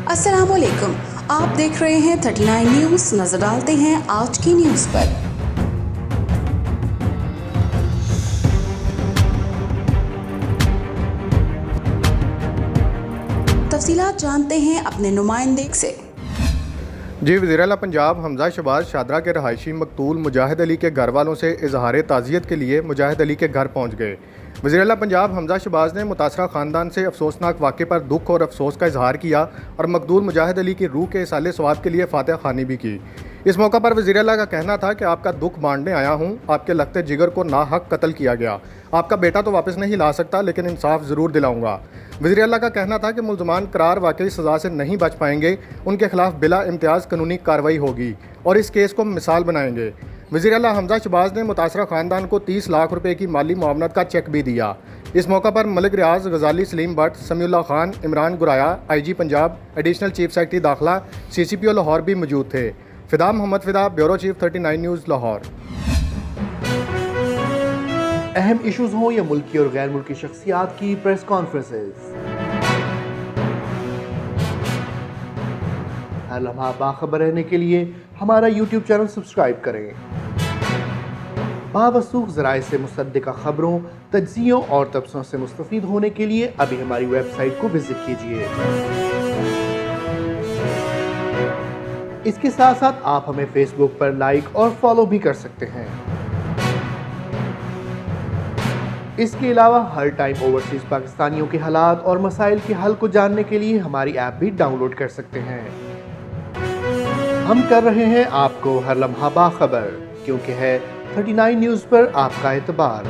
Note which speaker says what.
Speaker 1: अस्सलाम वालेकुम, आप देख रहे हैं 39 न्यूज़। नजर डालते हैं आज की न्यूज़ पर। तफसीलात जानते हैं अपने नुमाइंदे से।
Speaker 2: जी, वज़ीर आला पंजाब हमजा शहबाज शादरा के रहायशी मकतूल मुजाहिद अली के घर वालों से इजहार ताज़ियत के लिए मुजाहिद अली के घर पहुँच गए। वज़ीर आला पंजाब हमजा शहबाज ने मुतासरा ख़ानदान से अफसोसनाक वाक़े पर दुख और अफसोस का इजहार किया और मकतूल मुजाहिद अली की रूह के इसाले सवाब के लिए फातिहा ख़्वानी भी की। इस मौका पर वज़ीर आला का कहना था कि आपका दुख बांटने आया हूँ। आपके लखते जिगर को नाहक कत्ल किया गया। आपका बेटा तो वापस नहीं ला सकता, लेकिन इंसाफ ज़रूर दिलाऊंगा। वज़ीर आला का कहना था कि मुल्ज़मान करार वाकई सज़ा से नहीं बच पाएंगे, उनके खिलाफ बिला इम्तियाज़ कानूनी कार्रवाई होगी और इस केस को मिसाल बनाएंगे। वज़ीर आला हमजा शहबाज ने मुतासरा ख़ानदान को 30 लाख रुपए की माली मुआवनत का चेक भी दिया। इस मौका पर Malik Riaz, Ghazali Salim Bhatt, Samiullah Khan, Imran Guraya, IG Punjab, additional chief secretary दाखिला, CCPO लाहौर भी मौजूद थे। Fida Mohammad Fida, bureau chief 39 news Lahore.
Speaker 3: अहम इश्यूज हों या मुल्की और गैर मुल्की शख्सियात की प्रेस कॉन्फ्रेंसेस, हर लम्हा बाखबर रहने के लिए हमारा YouTube चैनल सब्सक्राइब करें। बावसूख ज़राए से मुसद्दिक़ा खबरों, तज्ज़ियों और तबसरों से मुस्तफ़ीद होने के लिए अभी हमारी वेबसाइट को विजिट कीजिए। इसके साथ साथ आप हमें फेसबुक पर लाइक और फॉलो भी कर सकते हैं। इसके अलावा हर टाइम ओवरसीज पाकिस्तानियों के हालात और मसाइल के हल को जानने के लिए हमारी ऐप भी डाउनलोड कर सकते हैं। हम कर रहे हैं आपको हर लम्हा बाखबर, क्योंकि है 39 न्यूज़ पर आपका एतबार।